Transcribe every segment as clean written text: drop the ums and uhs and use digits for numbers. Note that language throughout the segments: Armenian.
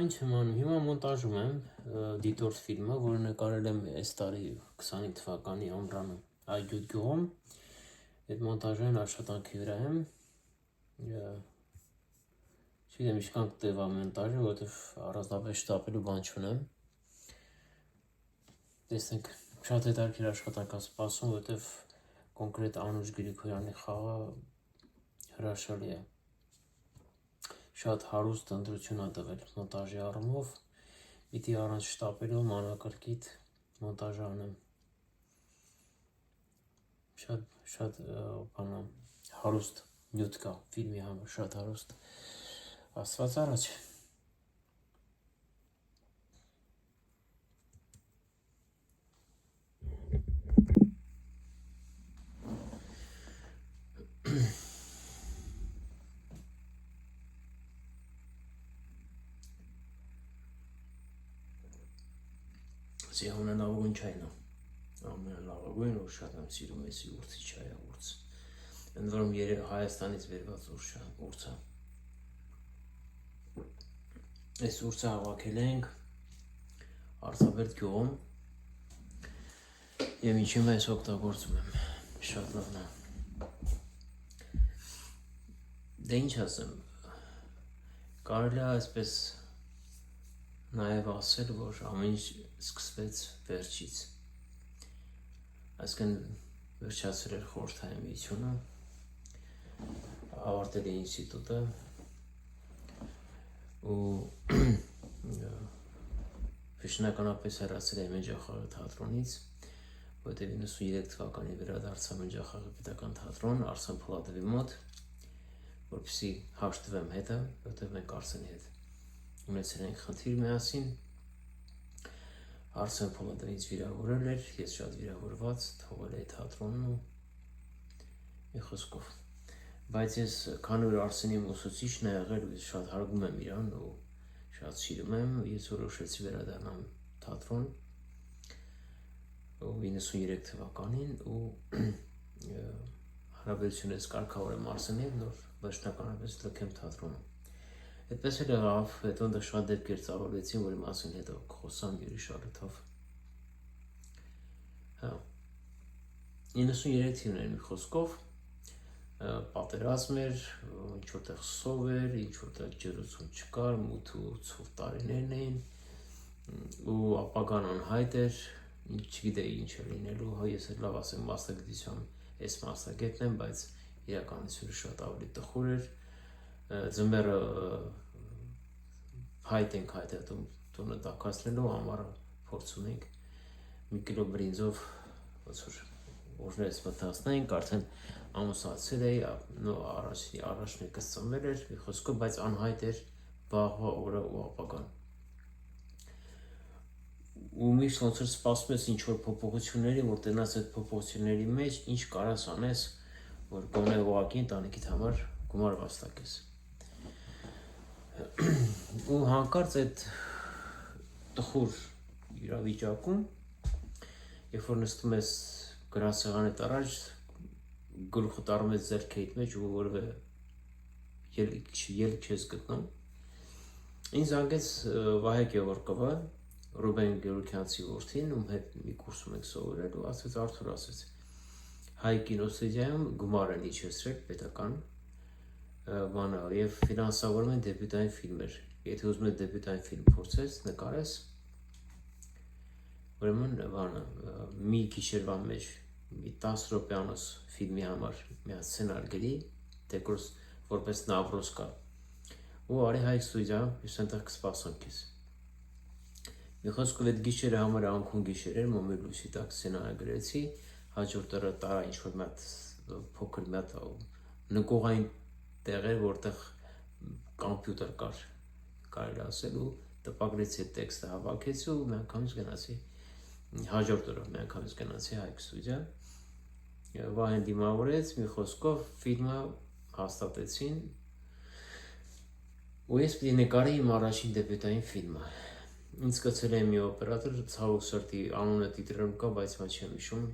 Ինչ եմ անում, հիմա մոնտաժում եմ դիտորդ ֆիլմը, որը նկարել եմ այս տարի 25 թվականի ամռանը Այգյուտ գյուղում, այդ մոնտաժային աշխատանքի վրա եմ, չգիտեմ ինչքան կտևա մոնտաժը, որովհետև առանձնապես շտապելու բան չունեմ, տեսնենք շատ հետաքրքիր աշխատանք է սպասում, որովհետև կոնկրետ Անուշ Գրիգորյանի խաղը հրաշալի է, շատ հարուստ ընտրություն է տվել մոնտաժի առումով, պիտի առանց շտապելու մանրակրկիտ մոնտաժ անեմ, շատ բանա հարուստ նյութ կա ֆիլմի համար, շատ հարուստ, Աստված առաջ։ Ամենալավագույն չայն է, ամենալավագույն, որ շատ եմ սիրում էսի ուրցի չայ է ուրց, ընդ որում Հայաստանից վերված ուրցը, այս ուրցը հավաքել ենք Արցախբերդ գյուղում և ինչի մեզ օգտագործում եմ, շատ լավն է, դե ինչ ասեմ, կարելի է այսպես նաև ասել, որ ամեն ինչ սկսվեց վերջից, այսինքն վերջացրել էր խորհրդային միությունը, ավարտել է ինստիտուտը ու վերջնականապես հեռացել է Մենջախաղի թատրոնից, որտեղ 93 թվականի վերադարձա Մենջախաղի պետական թատրոն Արսեն Փոլադովի մոտ, որպեսզի հաշտվեմ հետը, որտեղ մենք Արսենի հետ ունեցել ենք խնդիր միասին, Արսեն Փոլադովն ինձ վիրավորել էր, ես շատ վիրավորված, թողել էի թատրոնն ու մի խոսքով, բայց ես քանի որ Արսենի ուսուցիչն է եղել ու ես շատ հարգում եմ իրան ու շատ սիրում եմ, ես որոշեցի վերադառնամ թատրոն 93 թվականին ու հարաբերությունս կարգավորեմ Արսենի հետ, նոր վերջնականապես լքեմ թատրոնը, այդպես էլ եղավ, հետո այնտեղ շատ դեպքեր ծավալվեցին, որի մասին հետո կխոսամ յուրի շարժաթով, 93 թիվն էր մի խոսքով, պատերազմ էր, ինչ որտեղ սով էր, ինչ որտեղ ջրուցում չկար, մութ ու ցուրտ տարիներն էին ու ապագան անհայտ էր, չգիտեի ինչ է լինելու, ես էլ լավ ասեմ մասնագիտության այս մասնագետն եմ, բայց իրականությունը շատ ավելի տխուր էր, ձմեռը հայտ ենք հայտետում տունը տաքացնելու, ամառը փորձում ենք մի կիլո բրինձով օրներս մթացնենք, արդեն ամուսնացել էի, առաջնիկս ծնվել էր, մի խոսքով, բայց անհայտ էր վաղվա օրը ու ապագան, ու միշտ ոնց որ սպասում ես ինչ-որ փոփոխությունների, որ տնած այդ փոփոխությունների մեջ ինչ կարաս անես, որ գոնե ուղղակի ընտանիքիդ համար գումար վաստակես, ու հանկարծ այդ տխուր իրավիճակում, երբ որ նստում ես գրասեղանիդ առաջ, գլուխդ առնում ես ձեռքերիդ մեջ ու որևէ ելք չես գտնում, ինձ զանգեց Վահե Գևորգովը, Ռուբեն Գևորգյանցի որդին, ում հետ մի կուրսում ենք սովորել ու ասեց Արթուր ասեց, Հայ կինոստուդիայում գումար են իջեցրել պետական բանը և ֆինանսավորում են դեբյուտային ֆիլմեր, եթե ուզում ես դեբյուտային ֆիլմ փորձես, նկարես, ուրեմն բանը, մի գիշերվա մեջ մի 10 րոպեանոց ֆիլմի համար մի սցենար գրի, դեկորս որպես նավրոզ կա, ու արի Հայ ստուդիա, ես այնտեղ կսպասեմ քեզ, մի խոսքով այդ գիշերը համար անքուն գիշեր էր, մոմի լույսի տակ սցենարը գրեցի, հաջորդ օրը տարա ինչ-որ մի հատ փոքր մի հատ նկողային տեղ էր, որտեղ կոմպյուտեր կար, կարելի ասել ու տպագրեցի այդ տեքստը հավաքեցի ու մի անգամից գնացի, հաջորդ օրը մի անգամից գնացի Հայ ստուդիա, Վահեն դիմավորեց, մի խոսքով ֆիլմը հաստատեցին ու ես պիտի նկարեի իմ առաջին դեբյուտային ֆիլմը, ինձ կցել է մի օպերատոր, ցավոք սրտի անունը տիտրում կա, բայց հիմա չեմ հիշում,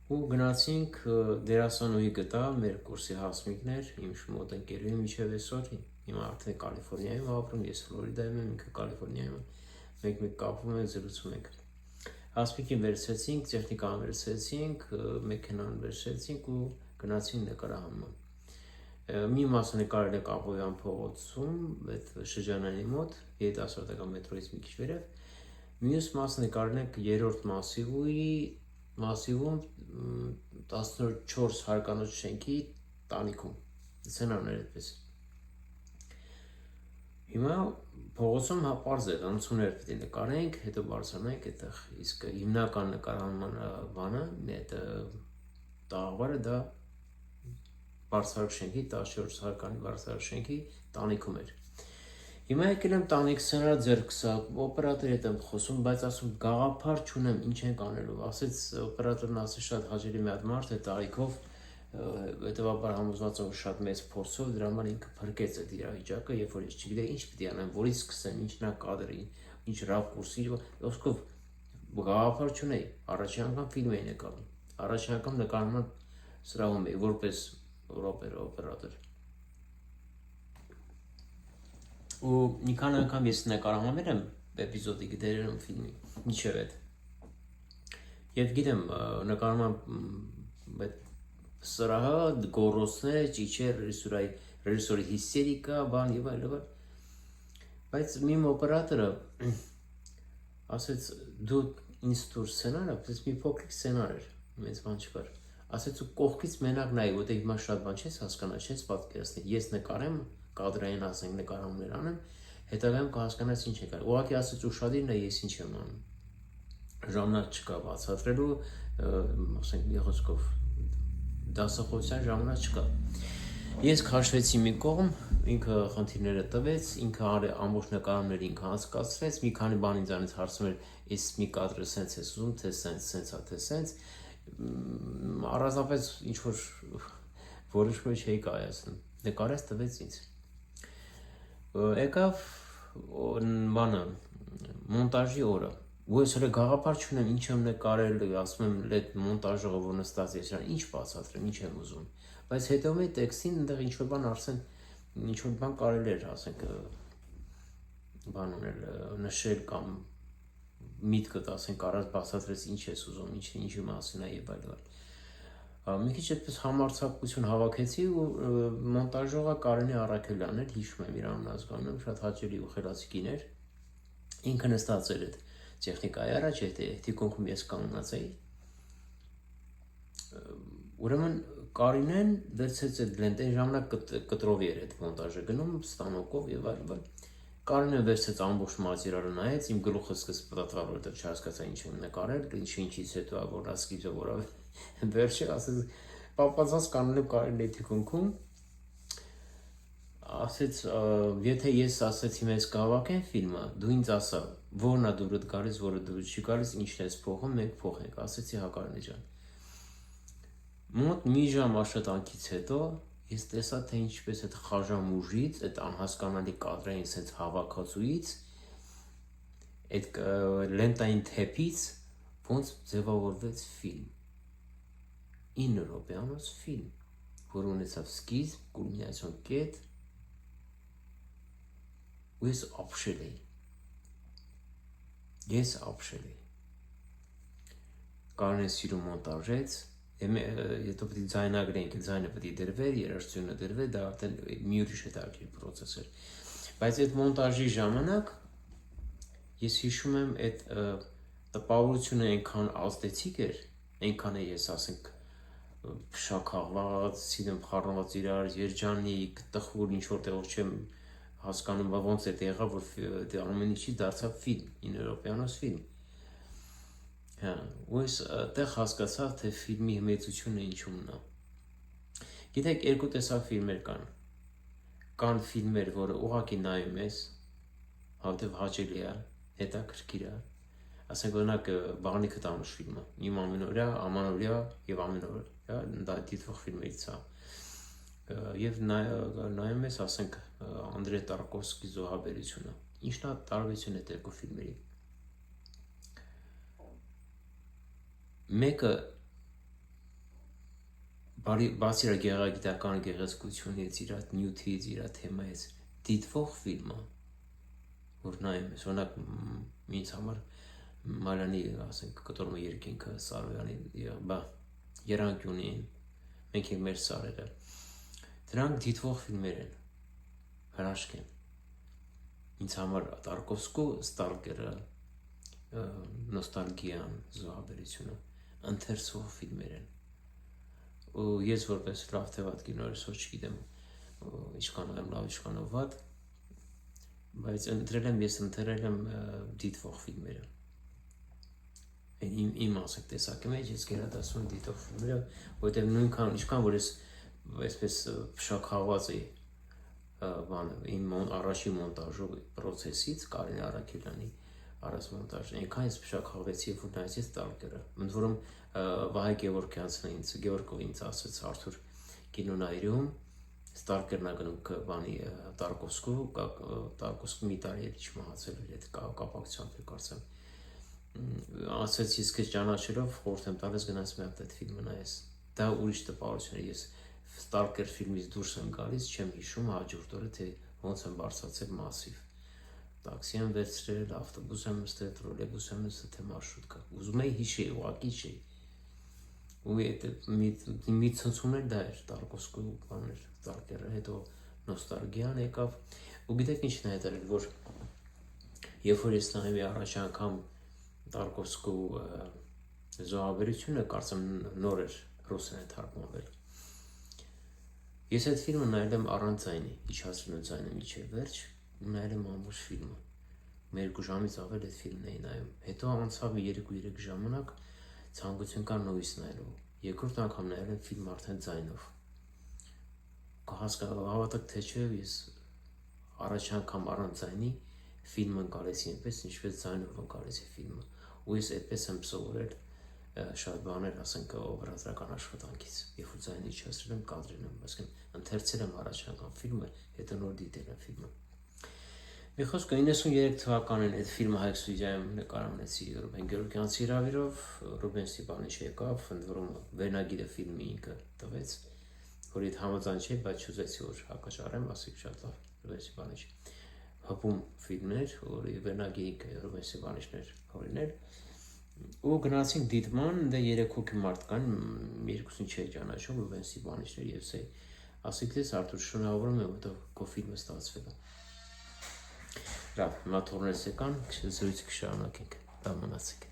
ու գնացինք դերասանուհի գտա, մեր կուրսի հասմիկներ, իմ շմոտ ընկերուհի մինչև այսօր, Հիմա արդեն Կալիֆոռնիայում ապրում, ես Ֆլորիդայում եմ, ինքը Կալիֆոռնիայում է։ Մեկ-մեկ կապում ենք, զրուցում ենք։ Ասպիկին վերցրեցինք, տեխնիկան վերցրեցինք, մեքենան վերցրեցինք ու գնացինք նկարահանման։ Մի մասը նկարել ենք Աբովյան փողոցում, այդ շրջանային մոտ, երիտասարդական մետրոյից մի քիչ վերև։ Մյուս մասը նկարել ենք 3-րդ մասիվում 14 հարկանոց շենքի տանիքում։ Սցենարներ այդպես։ Հիմա փողոցում պարզ է, անցումներ պետք է նկարենք, հետո բարձրանանք այդտեղ, իսկ հիմնական նկարահանման բանը, այդ տաղավարը դա բարձրակ շենքի, 14 հարկանի բարձրակ շենքի տանիքում էր։ Հիմա եկել եմ տանիք սցենար ձեռքս, օպերատորի հետ եմ խոսում, բայց ասում գաղափար չունեմ, ինչ ենք անելու։ Ասեց օպերատորն ասեց շատ հաճելի մի հատ մարդ է տարիքով, հետևաբար համոզված եմ շատ մեծ փորձով, դրա համար ինքը փրկեց այդ իրավիճակը, երբ որ ես չգիտեի ինչ պիտի անեմ, որից սկսեմ, ինչն է կադրը, ինչ ռակուրսի, ոսկով գաղափար չունեի, առաջին անգամ ֆիլմ էի նկարում, առաջին անգամ նկարման սրահում էի, որպես օպերատոր։ Ու մի քանի անգամ ես նկարահանել եմ էպիզոդիկ դերերում ֆիլմի, մինչև այդ։ Եվ գիտեմ, նկարման այդ սրահը, գոռոցներ, ճիչեր, ռեժիսորի հիստերիկա, բան եւ այլն։ Բայց մի օպերատորը ասեց դու ինձ տուր սցենարը, բայց մի փոքրիկ սցենար էր, մեծ բան չկար։ Ասեց ու կողքից մենակ նայ, որտեղ հիմա շատ բան չես հասկանա, չես պատկերացնի։ Ես նկարեմ, կադրային ասենք նկարումներ անեմ, հետագայում կհասկանաս ինչ է կար։ Ուղղակի ասեց ուշադիր նայ, ես ինչ եմ անում։ Ժամանակ չկա բացատրելու, ասենք մի խոսքով դասախոսության ժամանակ չկա։ Ես քաշվեցի մի կողմ, ինքը խնդիրները տվեց, ինքը ամբողջ նկարումները ինքը հասկացրեց, մի քանի բան ինձանից հարցում էր, ես մի կադրը սենց ես ուզում, թե սենց, թե սենց, առանձնապես ինչ որ որոշում չէի կայացնում, նկարեց տվեց ինձ։ Եկավ բանը, մոնտաժի օրը, ու ես հələ գաղափար չունեմ, ինչ եմ նկարել, ասում եմ այդ մոնտաժողը որ նստած ես, ինչ բացատրեմ, ինչ եմ ուզում, բայց հետո մի տեքստին այնտեղ ինչ որ բան արդեն ինչ որ բան կարելի էր, ասենք բան ունել, նշել կամ միտքդ ասենք առած բացատրես ինչ ես ուզում, ինչի մասին է եւ այլն։ Մի քիչ այդպես համարձակություն հավաքեցի ու մոնտաժողը Կարենի Առաքելյանն էր, հիշում եմ իր անունը զգանում եմ, շատ հաճելի ու խելացի կին էր։ Ինքը նստած էր այդ տեխնիկայի առաջ, այդ թիկունքում ես կանգնած էի։ Ուրեմն Կարինեն վերցրեց այդ լենտը, այն ժամանակ կտրովի էր այդ մոնտաժը գնում, ստանոկով եւ այլն։ Կարինեն վերցրեց ամբողջ մատերիալը նայեց, իմ գլուխը սկսեց պտտվել, որտեղ չհասկացա ինչ եմ նկարել, ինչից հետո որ ասկիզը որը վերջը ասեց պապածած կանել եմ Կարինի թիկունքում, ասեց եթե ես ասեցի մեզ կհավաքեն ֆիլմը, դու ինձ ասա, որն է դուրդ գալիս, որը դուրս չի գալիս, ինչն ես փոխում, մենք փոխենք, ասեցի հա Կարինե ջան։ Մոտ մի ժամ աշխատանքից հետո ես տեսա թե ինչպես այդ խաժամուժից, այդ անհասկանալի կադրային sense հավաքածուից, այդ լենտային թեփից ոնց ձևավորվեց ֆիլմ։ 9 րոպեանոց ֆիլմ, որ ունեցավ սկիզբ, կուլմինացիոն կետ, ու ես ապշել էի։ Կարենը սիրում մոնտաժեց, հետո պետք է ձայնագրենք, ձայնը պետք է դրվեր, երաժշտությունը դրվեր, դա արդեն մի ուրիշ հետաքրքիր պրոցես էր։ Բայց այդ մոնտաժի ժամանակ ես հիշում եմ այդ տպավորությունը այնքան ազդեցիկ էր, այնքան է ես ասենք փշաքաղված, սիրեմ խառնված իրար, երջանիկ, տխուր, ինչ որ տեղով չեմ հասկանում, ոնց է եղավ, որ դա ամեն ինչի դարձավ ֆիլմ, 9 րոպեանոց ֆիլմ։ Հա, ու ես այդտեղ հասկացա, թե ֆիլմի մեծությունը ինչումն է։ Գիտեք, երկու տեսակ ֆիլմեր կան։ Կան ֆիլմեր, որը ուղղակի նայում ես, որտեվ հաճելի է, հետաքրքիր է։ Ասենք օրինակ Բաղնիքը տանուշ ֆիլմը, իմ ամենօրյա, ամանորյա եւ ամենօրյա դա դիտվող ֆիլմերից է։ Եվ նայում ես, ասենք Անդրեյ Տարկովսկի զոհաբերությունը։ Ինչն է տարբերությունը այդ երկու ֆիլմերի։ Մեկը բացի իր գեղագիտական գեղեցկությունից, իր նյութից, իր թեմայից, դիտվող ֆիլմը, որ նայում ես, օրինակ ինձ համար Մարյանի, ասենք, կտորում երկինքը, Սարոյանի, Երանկյունին, մենք ենք մեր սարերը, դրանք դիտվող ֆիլմեր են, հրաշք են։ Ինձ համար Տարկովսկու Ստալկերը, նոստալգիան, զոհաբերությունը ընթերցող ֆիլմեր են։ Ու ես որպես լավ թե վատ կինոհերոսով չգիտեմ ինչքան եմ լավ, ինչքան վատ, բայց ես ընտրել եմ դիտվող ֆիլմերը։ Իմ ասեք տեսակի մեջ ես գերադասում դիտվող ֆիլմերը, որտեղ նույնքան ինչքան որ ես այսպես փշաքաղված էի իմ առաջի մոնտաժով պրոցեսից Կարեն Արաքելյանի առանց մոնտաժ, այնքան ես փշաքաղվեցի, երբ որ նայեցի Ստալկերը, ընդ որում Վահե Գևորգովն ինձ ասաց Արթուր կինոնայրում Ստալկերն ա գնում բանի Տարկովսկու մի տարի էլ չմահացել էր այդ կապակցությամբ կարծեմ, ասաց ես քեզ ճանաչելով խորհուրդ եմ տալիս գնաս մի հատ այդ ֆիլմը նայես, դա ուրիշ տպավորություն է, ես Ստալկեր ֆիլմից դուրս եմ գալիս, չեմ հիշում հաջորդ օրը թե ոնց եմ բարձրացել Մասիվ, տաքսի եմ վերցրել, ավտոբուս եմ նստել, տրոլեյբուս եմ նստել, թե մարշրուտկա, ուզում էի հիշեի, ուղղակի չէի, ու մի ցնցում էր դա էր Տարկովսկու բաներ, Ստալկերը, հետո նոստալգիան եկավ, ու գիտեք ինչն է հետարել, որ երբ որ ես նայում էի առաջ անգամ Տարկովսկու զոհաբերությունը, կարծեմ նոր էր ռուսերեն է թարգմանվել, ես այդ ֆիլմը նայել եմ առանց ձայնի, իջացրել եմ ձայնը մինչև վերջ, նայել եմ ամբողջ ֆիլմը, երկու ժամից ավել այդ ֆիլմն էի նայում, հետո անցավ 2-3 ժամանակ ցանկություն կար նույնս նայելու, երկրորդ անգամ նայել եմ ֆիլմ արդեն ձայնով, հավատաք թե չէ, ես առաջ անգամ առանց ձայնի ֆիլմ ընկալեցի այնպես, ինչպես ձայնով ընկալեցի ֆիլմը, ու ես այդպես եմ սովորել շատ բաներ, ասենք օպերատորական աշխատանքից, երբ որ ձայնը իջացրել եմ, կադրել եմ, այսինքն ընթերցել եմ առաջ անգամ ֆիլմը, հետո նոր դիտել եմ ֆիլմը։ Մի խոսքը 93 թվականին այդ ֆիլմը Հայկ Ստուդիայում նկարահանեցի Ռուբեն Գեորգյանցի հրավերով, Ռուբեն Ստեփանիչ եկավ, ընդ որում վերնագիրը ֆիլմի ինքը տվեց, որ իդ համաձայն չէի, բայց չուզեցի որ հակաճառեմ, ասի շատ լավ, Ռուբեն Ստեփանիչ հպում ֆիլմներ, որ վերնագիրը Ռուբեն Ստեփանիչն էր հորինել, ու գնացինք դիտման, դե 3 հոգի մարդ կան, երկուսին չէի ճանաչում, Ռուբեն Ստեփանիչն էր եւ սեի, ասիք ես Արթուր շնորհավորում եմ, որտեղ քո ֆիլմը ստացվել է։ Լավ, հիմա թողներս եկան, զրույցը կշարունակենք, լավ մնացեք։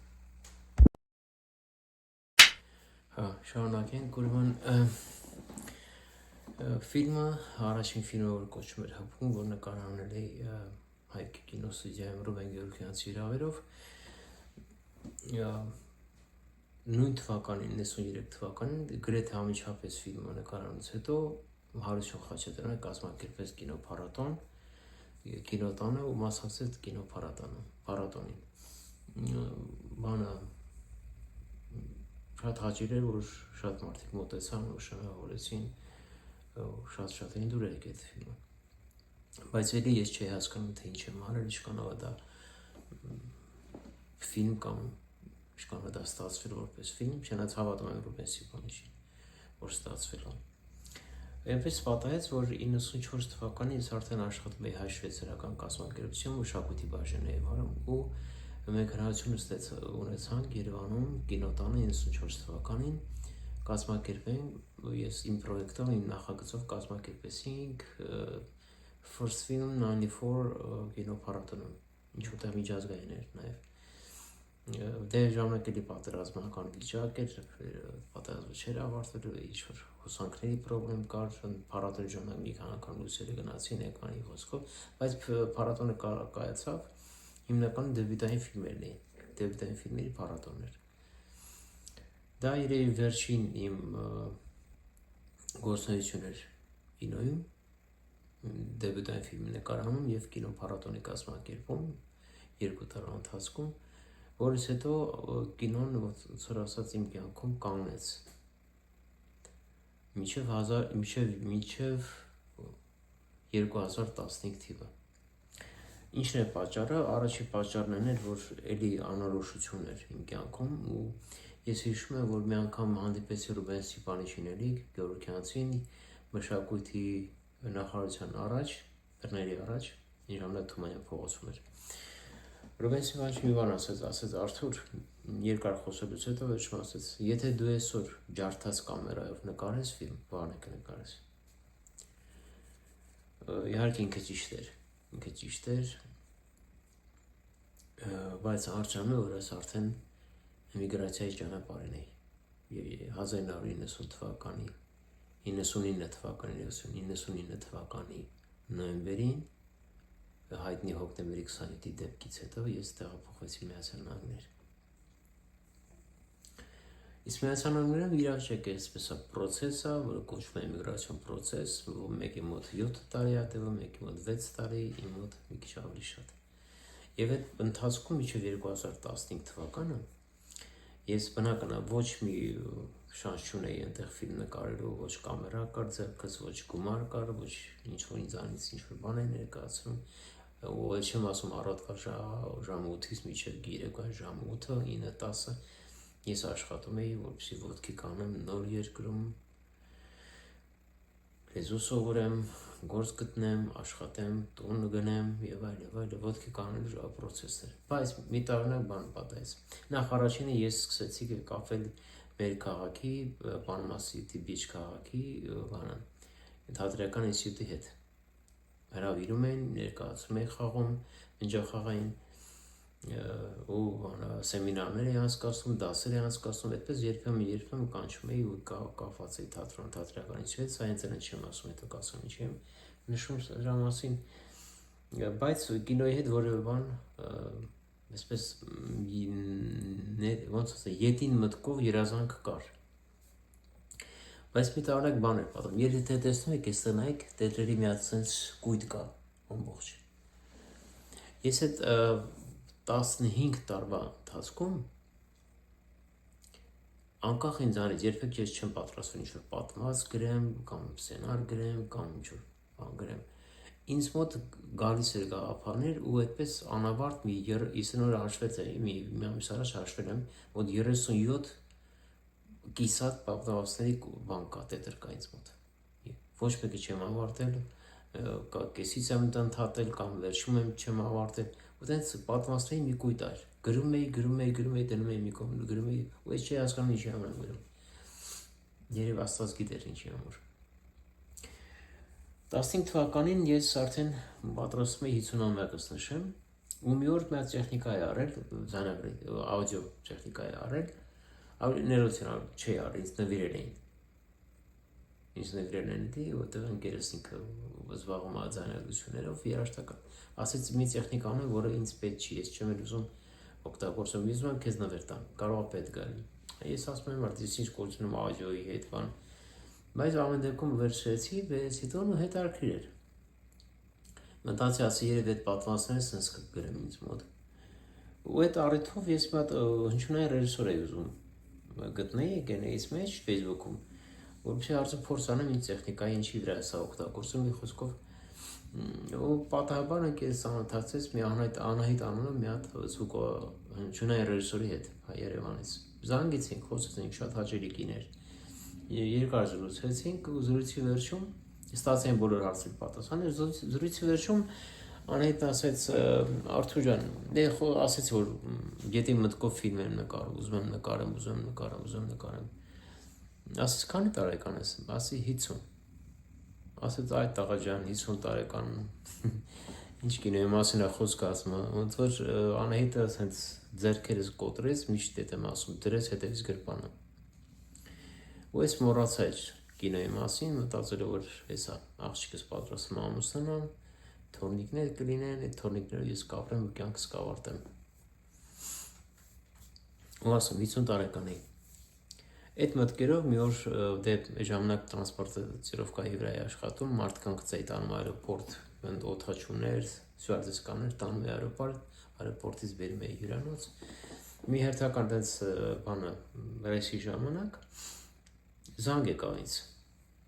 Հա, շարունակենք, ուրեմն ֆիլմը, առաջին ֆիլմը, որ կոչվում էր Հպում, որ նկարահանել էի Հայկ կինոստուդիայում Ռուբեն Գեորգյանցի հրավերով, նույն թվականին, 93 թվականին, գրեթե ամիջապես ֆիլմը նկարահանելուց հետո Հարություն Խաչատրյանը կազմակերպեց կինոփառատոն, կինոտանը ու մասնակցեց կինոփառատոնին։ Բանը շատ հաճելի էր, որ շատ մարդիկ մոտեցան ու շնորհավորեցին, շատ էին դուր եկել այդ ֆիլմը։ Բայց էլի ես չէի հասկանում, թե ինչ եմ արել, ինչքանով է դա ֆիլմ կամ ինչքանով է դա ստացվել որպես ֆիլմ, չնայած հավատում եմ Ռուբեն Ստեփանիչին, որ ստացվել է։ Այնպես պատահեց, որ 94 թվականին ես արդեն աշխատում էի հայ-շվեյցարական կազմակերպությունում մշակույթի բաժին էի վարում ու մենք հնարավորություն ունեցանք Երևանում կինոտանը 94 թվականին կազմակերպենք, ես իմ պրոյեկտով, իմ նախագծով կազմակերպեցինք First Film 94 կինոփառատոնում, ինչ որտեղ միջազգային էր նաև։ Դե ժամանակ էլի պատերազմական վիճակ էր, պատերազմը չէր ավարտվել, ինչ-որ հոսանքների պրոբլեմ կար, փառատոնի ժամանակ մի քանի անգամ լույսերը գնացին, եկանի խոսքով, բայց փառատոնը կայացավ, հիմնականում դեբյուտային ֆիլմերն էին, դեբյուտային ֆիլմերի փառատոնն էր։ Դա երևի վերջին իմ գործունեությունն էր կինոյում, դեբյուտային ֆիլմի նկարահանում և կինոփառատոնի կազմակերպում 2 տարվա ընթացքում, որից հետո կինոն, ոնց որ ասած, իմ կյանքում կանգնեց մինչև 2015 թիվը։ Ինչն է պատճառը, առաջի պատճառն այն էր, որ էլի անորոշություն էր իմ կյանքում ու ես հիշում եմ, որ մի անգամ հանդիպեցի Ռուբեն Ստեփանիչին էլի, Գեորգյանցին, մշակույթի նախարարության առաջ, դռների առաջ, իր ժամանակ Թումանյան փողոցում էր։ Ռուբենսի ոչ մի բան ասեց Արթուր, երկար խոսելուց հետո վերջում ասեց, եթե դու այսօր ջարդած կամերայով նկարես ֆիլմ, բանը կնկարես։ Իհարկե ինքը ճիշտ էր, բայց արժանը, որ ես արդեն էմիգրացիայի ճանապարհին էի 1990 թվականի 99 թվականի նոյեմբերին հայտնի հոկտեմբերի 27-ի դեպքից հետո ես տեղափոխվեցի Միացյալ Նահանգներ։ Իսկ Միացյալ Նահանգներում իրավիճակը այսպես է process է, որը կոչվում է էմիգրացիոն process, մեկի մոտ 7 տարի է տևում, մեկի մոտ 6 տարի, իմ մոտ մի քիչ ավելի շատ։ Եվ այդ ընթացքում մինչև 2015 թվականը ես բնական է ոչ մի շանս չունեի այնտեղ ֆիլմ նկարելու, ոչ կամերա կար ձեռքս, ոչ գումար կար, ոչ ինչ-որ ինձանից ինչ-որ բան է ներկայացնում, ու էլ չեմ ասում առավոտվա ժամը 8-ից մինչև երեկոյան ժամը 8-ը, 9-10-ը ես աշխատում էի, որպեսզի ոտքի կանեմ նոր երկրում, լեզու սովորեմ, գործ գտնեմ, աշխատեմ, տուն գնեմ եւ այլ, ոտքի կանելու process-եր։ Բայց մի տարօրինակ բան պատահեց։ Նախ առաջինը ես սկսեցի կապել մեր քաղաքի, Պանամասիթի Բիչ քաղաքի բանը, թատրոնական ինստիտուտի հետ։ Հրավիրում էին, ներկայացում էին խաղում, մինչախաղային ու սեմինարներ էին անցկացնում, դասեր էին անցկացնում, այդպես երբեմն կանչում էի ու կապված էի թատրոնական ինստիտուտի հետ, սա ինձ չեմ ասում, հետո կասեմ ինչի եմ նշում դրա մասին, բայց կինոյի հետ որևէ բան այսպես ոնց ասեմ, ետին մտքով երազանք կար։ Բայց մի տարօրինակ բան էր պատահում։ Եթե տեսնում եք, այստեղ նայեք, տետրերի մի հատ sense կույտ կա ամբողջ։ Ես այդ 15 տարվա ընթացքում անկախ ինձանից երբեք ես չեմ պատրաստվում ինչ-որ պատմած գրեմ, կամ սցենար գրեմ, կամ ինչ-որ բան գրեմ։ Ինձ մոտ գալիս էր գաղափարներ ու այդպես անավարտ մի 50 օր հաշվեց էի, մի ամիս առաջ հաշվել եմ, մոտ 37 կիսատ պատմվածքների բան կա, տետր կա ինձ մոտ։ Ոչ մեկը չեմ ավարտել, կեսից եմ ընդհատել կամ վերջում եմ չեմ ավարտել, ու տենց պատմվածքների մի կույտ էր։ Գրում էի, դնում էի մի կողմ, գրում էի, ու ես չի հասկանում ինչի համար եմ գրում։ Երևի Աստված գիտեր ինչի համար։ 15 թվականին ես արդեն պատրաստում էի 50-ամյակս նշեմ, ու մի օր մի հատ տեխնիկա է արել, ձայնագրի, աուդիո տեխնիկա է արել, ներողություն չի արել, ինձ նվիրել էին, որտեղ ընկերս ինքը զբաղվում է ձայնագրություններով, երաժշտական, ասեց մի տեխնիկա ունեմ, որը ինձ պետք չի, ես չեմ ուզում օգտագործում, ուզում եմ քեզ նվեր տամ, կարող է պետք գալ։ Ես ասում եմ, արդյոք ինչ գործում եմ աուդիոյի հետ, բան, բայց ամեն դեպքում վերջեցի, հետո հետաքրքիր էր։ Մտածի ասի երևի այդ պատմվածքները sense կգրեմ ինձ մոտ։ Ու այդ առիթով ես մի հատ հնչյունային ռեժիսոր էի ուզում գտնեի գենեից մեջ Facebook-ում, որպեսզի արդյոք փորձ անեմ ինձ տեխնիկայի ինչի վրա է սա օգտագործում, մի խոսքով ու պատահաբար ընկերս ծանոթացեց մի Անահիտ անունով մի հատ հնչյունային ռեժիսորի հետ Երևանից։ Զանգեցինք, խոսեցինք, շատ հաճելի կին էր։ Երկար զրուցեցինք ու զրույցի վերջում ստացին բոլոր հարցերի պատասխաններ, զրույցի վերջում Անահիտն ասեց Արթուր ջան, ասեց որ գետի մտքով ֆիլմ եմ նկարում, ուզում եմ նկարեմ։ Ասեց քանի տարեկան ես, ասի 50։ Ասեց այդ տղա ջան 50 տարեկան ինչ կինոյի մասին է խոսքը ասում, ոնց որ Անահիտը հենց ձեռքերս կոտրեց, միշտ եմ ասում, դրեց հետևից գրպանը։ Ու ես մոռացա կինոյի մասին, մտածելով որ հեսա աղջիկս պատրաստվում ամուսնանամ, թորնիկներ կլինեն, այդ թորնիկները ես կապրեմ ու կյանքս կավարտեմ։ Ու ասում 50 տարեկան էի։ Այդ մտքերով մի օր դե ժամանակ տրանսպորտացիովկայի վրա էի աշխատում, մարդկանց էի տանում այրոպորտ, օդաչուներ, սյուարդեսկաններ տանում էի այրոպորտից բերում էի հյուրանոց։ Մի հերթական դες բանը ռեյսի ժամանակ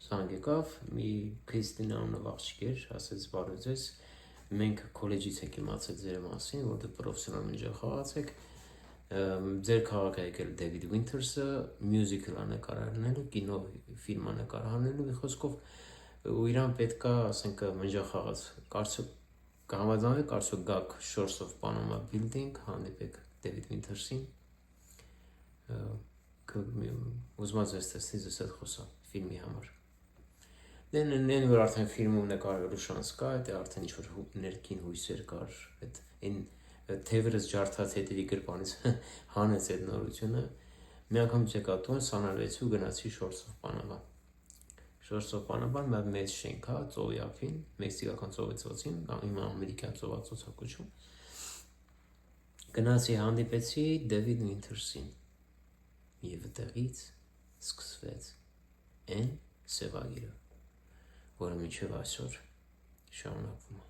զանգ եկավ, մի Քրիստինա անունով աղջիկ էր, ասեց բարև ձեզ, մենք քոլեջից ենք իմացել ձեր մասին, որ դուք պրոֆեսիոնալ մինչև խաղացեք, ձեր քաղաք է եկել Դեվիդ Վինթերսը, մյուզիկլ նկարահանելու, կինո ֆիլմ նկարահանելու, մի խոսքով ու իրան պետքա, ասենք, մնջախաղաց, կարծում կհամաձայնվի, կարծում գաք Shores of Panama Building, հանդիպեք Դեվիդ Վինթերսին, ուզմած ես տեսնի ձեզ հետ խոսա ֆիլմի համար։ Նեն որ արդեն ֆիլմում նկարվելու շանս կա, դա արդեն ինչ-որ ներքին հույսեր կար, այն թևրս ջարդած հետևի գրպանից հանեց այդ նորությունը, մի անգամ չեկատում սանալվեցի ու գնացի Shores of Panama։ Shores of Panama-ն մի մեծ շենք է, ծովի ափին, մեքսիկական ծովացոցին, իմ ամերիկյան ծովացոցը կոչվում։ Գնացի հանդիպեցի Դեվիդ Վինթերսին եւ այդտեղից սկսվեց այն սևագիրը, որը մինչև այսօր շարունակվում է։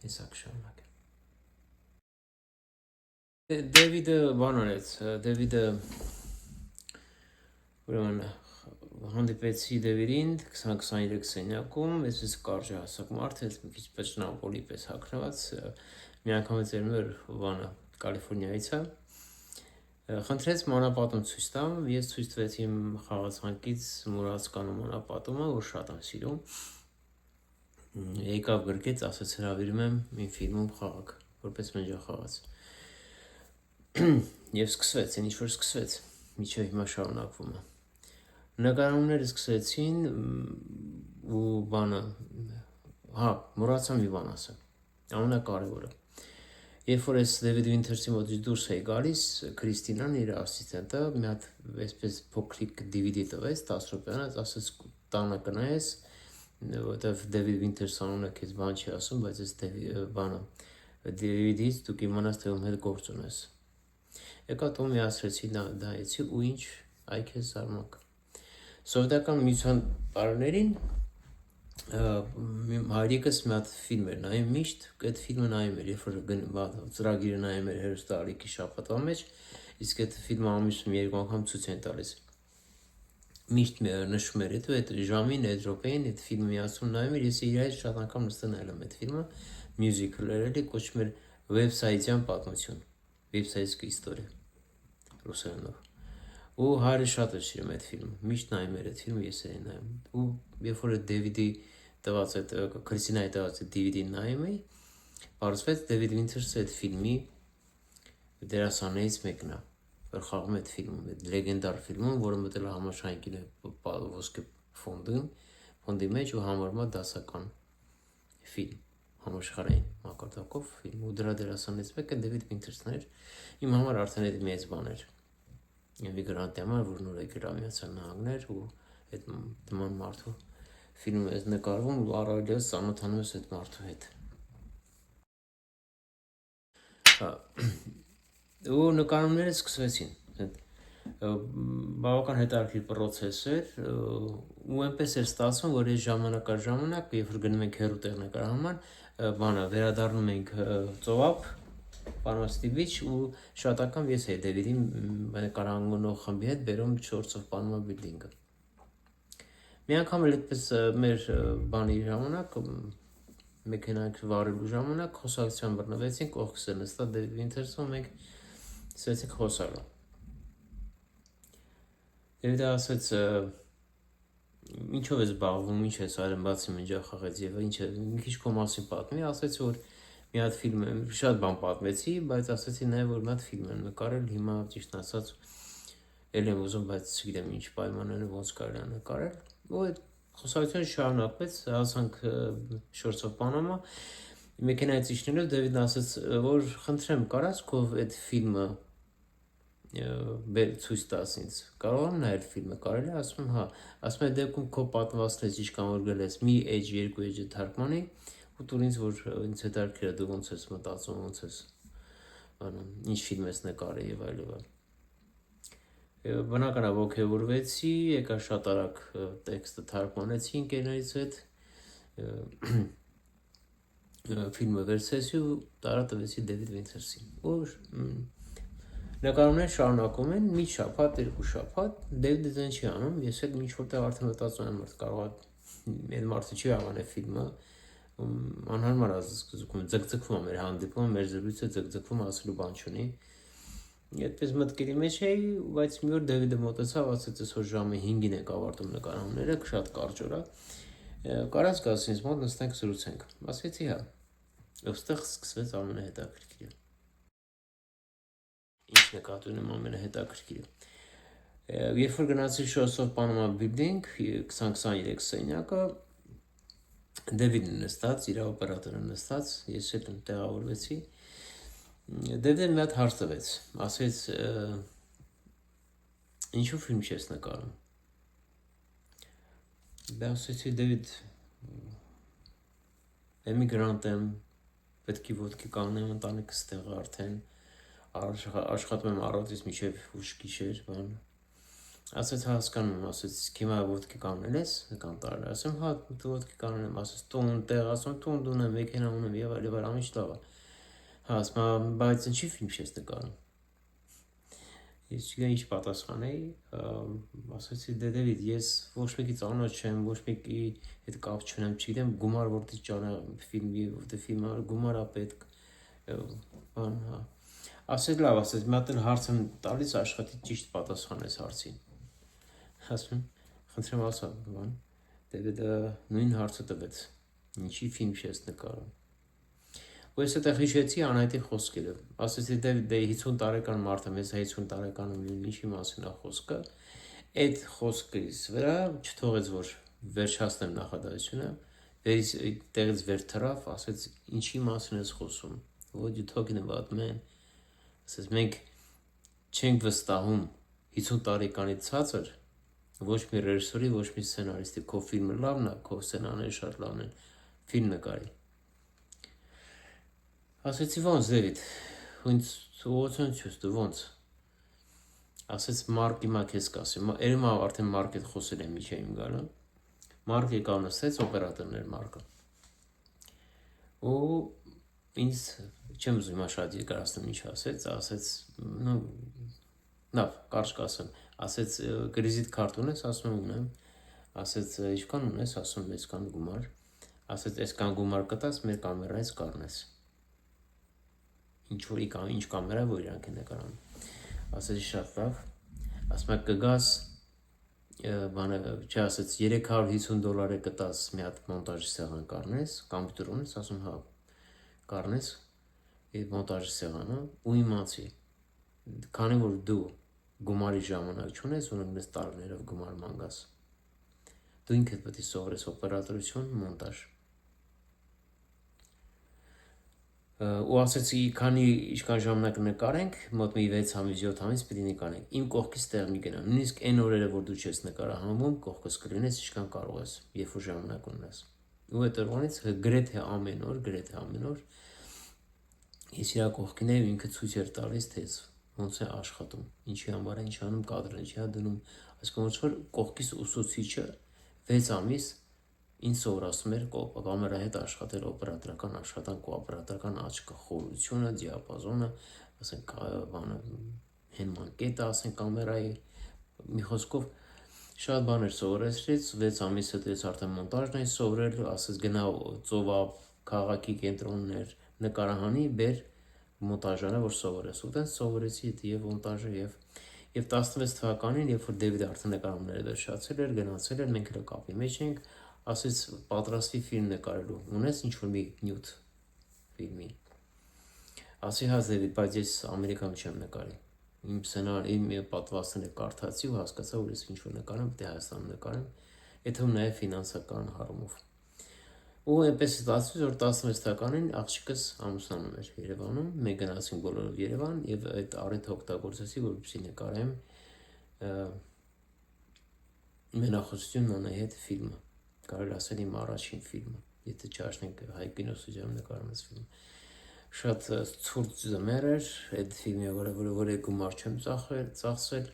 Հեսա կշարունակեմ։ Դեվիդը բան արեց, Դեվիդը ուրեմն հանդիպեցի Դեվիդին 20-23 սենյակում, ես կարճ հասակ մարդ էր, մի քիչ պճնապոլի պես հագնված, մի անգամ ծերում էր բանը Կալիֆոռնիայից է, խնդրեց մանրապատում ցույց տամ, ես ցույց տվեցի իմ խաղացանկից մուրացկանում մանրապատումը, որ շատ եմ սիրում, եկավ գրկեց, ասաց հրավիրում եմ իմ ֆիլմում խաղաք, որպես մնջախաղաց, և սկսվեց, այն ինչ-որ սկսվեց, միջև հիմա շարունակվում է։ Նկարումները սկսեցին ու բանը, մոռացա մի բան ասեմ, ամենակարևորը։ Երբ որ ես Դեվիդ Վինթերսի մոտից դուրս էի գալիս, Քրիստինան իր ասիստենտը մի հատ այսպես փոքրիկ DVD տվեց 10 րոպեանոց, ասաց տանը կնայես, որտեվ Դեվիդ Վինթերս անունը քեզ բան չի ասում, բայց այս բանը DVD-ից դու կիմանաս թե ում հետ գործ ունես։ Եկա տուն միացրեցի, նայեցի ու ինչ այ քեզ զարմանք։ Սովետական միության տարիներին հայրիկս մի հատ ֆիլմ էր նայում միշտ, այդ ֆիլմը նայում էր, երբ որ ծրագիրը նայում էր հեռուստաալիքի շաբաթվա մեջ, իսկ այդ ֆիլմը ամիսում 2 անգամ ցույց են տալիս։ Միշտ նշում էր, այդ ժամին, այդ րոպեին այդ ֆիլմը միացում նայում էր, ես իր հետ շատ անգամ նստել նայել եմ այդ ֆիլմը, մյուզիկլ էր էլի, կոչվում էր Վեբսայթյան պատմություն, Վեբսայթսկի իստորիա ռուսերենով։ Ու հայրը շատ էր սիրում այդ ֆիլմը, միշտ նայում էր այդ ֆիլմը, ես էի նայում։ Ու երբ որ Դեվիդի տված այդ Քրիստինայի տված այդ DVD-ն նայում էի, պարզվեց Դեվիդ Վինթերսը այդ ֆիլմի դերասաններից մեկն է, որ խաղում է այդ ֆիլմում, այդ լեգենդար ֆիլմում, որը մտել է համաշխարհային ոսկե ֆոնդի մեջ ու համարվում է դասական ֆիլմ, համաշխարհային մակարդակով ֆիլմ, ու դրա դերասաններից մեկը Դեվիդ Վինթերսն էր, իմ համար արդեն այդ մեծ բան էր։ Միգրանտի համար, որ նոր եկել Միացյալ Նահանգներ ու այդ նման մարդու ֆիլմում ես նկարվում ու առավելից ծանոթանում ես այդ մարդու հետ։ Ու նկարումները սկսվեցին, բավական հետաքրքիր պրոցես էր ու այնպես էր ստացվում, որ այս ժամանակ, երբ որ գնում ենք հեռու տեղ նկարահանման, վերադառնում ենք ծովափ, Պանոստիվիչ ու շատ անգամ ես էի Դեվիդի նկարահանող խմբի հետ բերում Shores of Panama Building-ը։ Մի անգամ էլ այդպես մեր բանի ժամանակ, մեքենայք վարելու ժամանակ խոսակցության բռնվեցինք, կողքս է նստած Դեվիդ Վինթերսը, մենք սկսեցինք խոսալու։ Դեվիդը ասաց, ինչով ես զբաղվում, ինչ ես արել, բացի մնջախաղից եւ ինչ է, մի քիչ քո մասին պատմի, ասաց, որ մի հատ ֆիլմ եմ, շատ բան պատմեցի, բայց ասացի նաև, որ մի հատ ֆիլմ եմ նկարել, հիմա ճիշտ ասած էլ եմ ուզում, բայց չգիտեմ ինչ պայմանները ոնց կարելի է նկարել։ Ու այդ խոսակցությունը շարունակվեց, հասանք Shores of Panama, մեքենայից իջնելով Դեվիդն ասաց, որ խնդրեմ, կարաս քո այդ ֆիլմը ցույց տաս ինձ, կարող եմ նայել ֆիլմը, կարելի է, ասում եմ, հա, ասում եմ, դեպքում քո պատմվածքներից ինչքան որ գրել ես, մի էջ, երկու էջը թարգմանի ու տուր ինձ, որ ինձ հետաքրքիր է, դու ոնց ես մտածում, ոնց ես, ինչ ֆիլմ ես նկարել եւ այլն։ Բնական է ոգևորվեցի, եկա շատ արագ տեքստը թարգմանեցի ընկերներից հետ, ֆիլմը վերցրեցի ու տարածեցի Դեվիդ Վինթերսին։ Ու նկարումները շարունակում են, մի շաբաթ, 2 շաբաթ, Դեվիդը դեն չի անում, ես էլ ինչ որտեղ արդեն մտածում եմ, կարող է այդ մարդը չի անել ֆիլմը, անհարմար է զգում, ձգձգվում է մեր հանդիպումը, մեր զրույցը ձգձգվում, ասելու բան չունի։ Այդպես մտքերի մեջ էի, բայց մի օր Դեվիդը մոտեցավ, ասաց այսօր ժամը 5-ին եք ավարտում նկարահանումները, շատ կարճ օր է։ Կարած գաս ինձ մոտ նստենք զրուցենք։ Ասեցի հա։ Ոստեղ սկսվեց ամենահետաքրքիրը։ Ինչ նկատի ունեմ ամենահետաքրքիրը։ Երբ որ գնացի Shows of Panama Building 2023 սենյակը, Դեվիդն նստած, իր օպերատորը նստած, ես էլ տեղավորվեցի։ Դեվիդը մի հատ հարց տվեց, ասեց ինչու ֆիլմ չես նկարում։ Դա ասեցի Դեվիդ, էմիգրանտ եմ, պետք է ոտքի կանգնեմ, ընտանիքս տեղ արդեն, աշխատում եմ առավոտից մինչև ուշ գիշեր, բան։ Ասեց հասկանում եմ, ասեց հիմա ոտքի կանգնել ես, կանտարը, ասեմ հա դու ոտքի կանգնել եմ, ասեց տուն տեղ, ասում տուն ունեմ, մեքենա ունեմ եւ այլ ամիջ լավ է։ Հա ասում բայց ինչի ֆիլմ չես նկարում։ Ես չգիտեմ ինչ պատասխանեի, ասեցի Դեվիդ, ես ոչ մեկի ծանոթ չեմ, ոչ մեկի հետ կապ չունեմ, չգիտեմ գումար որտեղ ճանա ֆիլմի, որտեղ ֆիլմը գումար է պետք, բան, հա։ Ասեց լավ, ասեց մի հատ հարց եմ տալիս, աշխատի ճիշտ պատասխանես հարցին։ Ասում խնդրեմ ասա, բան։ Դեվիդը նույն հարցը տվեց։ Ինչի ֆիլմ չես նկարում։ Ու ես այդտեղ հիշեցի Անահիտի խոսքերը։ Ասեցի Դեվիդ, 50 տարեկան մարդ եմ, ես 50 տարեկանում եմ, ինչի մասին է խոսքը։ Այդ խոսքից վրա չթողեց որ վերջացնեմ նախադասությունը, տեղից վեր թռավ, ասեց ինչի մասին ես խոսում։ What you talking about, man։ Ասեց մենք չենք վստահում 50 տարեկանից ցածր ոչ մի ռեժիսորի, ոչ մի սցենարիստի, քո ֆիլմը լավն է, քո սցենարները շատ լավն են, ֆիլմ նկարի։ Ասեցի ոնց Դեվիդ, ինձ ողջույն չուս դու ոնց։ Ասեց Մարկի մա քեզ կասեմ, երբ արդեն Մարկի հետ խոսել եմ միջի իմ գալը։ Մարկը եկավ նստեց, օպերատորն էր Մարկը։ Ու ինձ չեմ ուզում հիմա շատ երկարացնեմ ինչ ասեց, նո լավ, կարճ կասեմ, ասեց կրեդիտ քարտ ունես, ասում եմ ունեմ, ասեց ինչքան ունես, ասում եմ այսքան գումար, ասեց այսքան գումար կտաս, մեր կամերայից կառնես։ Ինչ կամերա, որ իրանք են նկարանում։ Ասեց շատ լավ, ասում եմ կգաս, բանը, չէ, ասեց $350 կտաս մի հատ մոնտաժի սեղան կառնես, կոմպյուտեր ունես, ասում հա, կառնես այդ մոնտաժի սեղանը ու իմացի, քանի որ դու գումարի ժամանակ չունես, ունես տարիներով գումար մանգաս։ Դու ինքդ պետք է սովորես օպերատորություն, մոնտաժ։ Ու ասեցի, ինչքան ժամանակ նկարենք, մոտ մի 6 ամիս, 7 ամիս պետք է նկարենք։ Իմ կողքից տեղ մի գնա։ Նույնիսկ այն օրերը, որ դու չես նկարահանվում, կողքս կլինես, ինչքան կարող ես, երբ որ ժամանակ ունես։ Ու այդ օրվանից գրեթե ամեն օր ես իր կողքին եմ ինքը ցույց էր տալիս, թե ոնց է աշխատում, ինչի համար է ինչ անում, կադրը ինչի է դնում, այսինքն ոնց որ կողքից ուսուցիչը 6 ամիս ինձ սովորացնում էր կամերայի հետ աշխատել, օպերատորական աշխատանք ու օպերատորական աչքը, խորությունը, դիապազոնը, ասենք բանը հենման կետը, ասենք կամերայի, մի խոսքով շատ բաներ սովորեցրեց, 6 ամիս հետո ես արդեն մոնտաժն եմ սովորել, ասես գնա ծովա քաղաքի կենտրոններ նկարահանի, բեր մոնտաժանը, որ սովորես, ու տենց սովորեցի եւ մոնտաժը եւ 16 թվականին, երբ որ Դեվիդը արդեն նկարումները վերջացել էր, գնացել էր, մենք էլ կապի մեջ ենք, ասեց պատրաստի ֆիլմ նկարելու, ունես ինչ-որ մի նյութ ֆիլմի։ Ասի հա Դեվիդ, բայց ես Ամերիկայում չեմ նկարի։ Իմ սցենար, իմ պատվաստները կարդացի ու հասկացա, որ ես ինչ-որ նկարեմ, պետք է Հայաստանում նկարեմ, եթե նաեւ ֆինանսական հարումով։ Ու այնպես ստացվեց, որ 16 թվականին աղջիկս ամուսնանում էր Երևանում, մենք գնացինք բոլորով Երևան եւ այդ առիթը օգտագործեցի, որպեսզի նկարեմ Մենախոսություն Նանայի հետ ֆիլմը, կարելի ասել իմ առաջին ֆիլմը, եթե չհաշնենք Հայ կինոստուդիայում նկարում այս ֆիլմը։ Շատ ցուրտ ձմեռ էր, այդ ֆիլմի որ գումար չեմ ծախսել,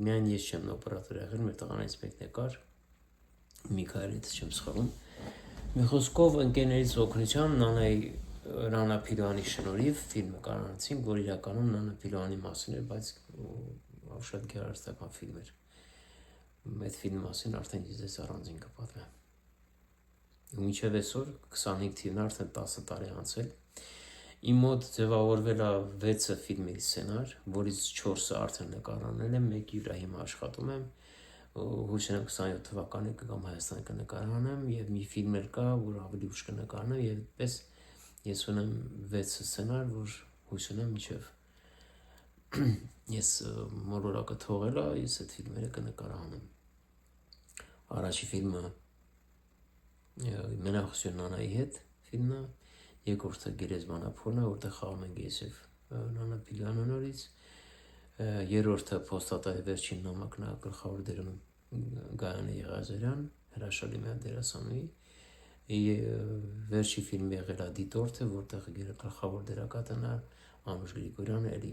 միայն ես չեմ օպերատոր եղել, մեր տղաներից մեկն եկար, Միքայելից չեմ սխալվում։ Մի խոսքով ընկերներից օգնությամբ Նանա Փիլոյանի շնորհիվ ֆիլմ նկարահանեցինք, որ իրականում Նանա Փիլոյանի մասին էր, բայց շատ գեղարվեստական ֆիլմ էր։ Այդ ֆիլմի մասին արդեն ես առանձին կպատմեմ։ Ու մինչև այսօր 25 թիվն արդեն 10 տարի անցել։ Իմ մոտ ձևավորվել է 6 ֆիլմի սցենար, որից 4-ը արդեն նկարանել եմ, մեկի վրա հիմա աշխատում եմ, հույս ունեմ 27 թվականի կամ Հայաստան կնկարանեմ, եւ մի ֆիլմ էլ կա, որ ավելի ուշ կնկարանեմ, եւ այդպես ես ունեմ 6 սցենար, որ հույս ունեմ մինչեւ ես մոլորակը թողել է, ես այդ ֆիլմերը կնկարանեմ։ Առաջի ֆիլմը Մենախոսյուն Նանայի հետ ֆիլմն է, երկրորդը Գերեզմանափոլն է, որտեղ խաղում ենք ես եւ Նանա Բիլյանը նորից, երրորդը Փոստատայի վերջին նամակն է, գլխավոր դերում Գայանե Եղիազարյան, հրաշալի մի դերասանուհի, վերջի ֆիլմը եղել է Դիտորդը, որտեղ գլխավոր դերակատարն է Անուշ Գրիգորյանը, էլի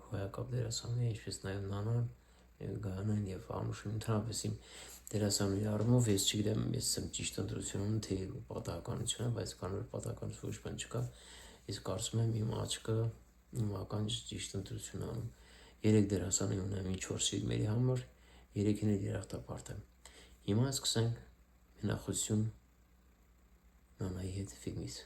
հոյակապ դերասանուհի, ինչպես նաեւ Նանան, Գայանեն եւ Անուշը, ընդհանրապես իմ դերասանուհի առումով ես չգիտեմ, ես եմ ճիշտ ընտրությունը, թե պատահականությունը, բայց կան որ պատահականություն ոչ բան չկա, ես կարծում եմ իմ աչքը իմ ականջ ճիշտ ընտրությունը անում։ 3 դերասանուհի ունեմ 4 ֆիլմերի համար, 3-ին էլ երախտապարտ եմ։ Հիմա սկսենք Մենախոսյուն Նանայի հետ ֆիլմից։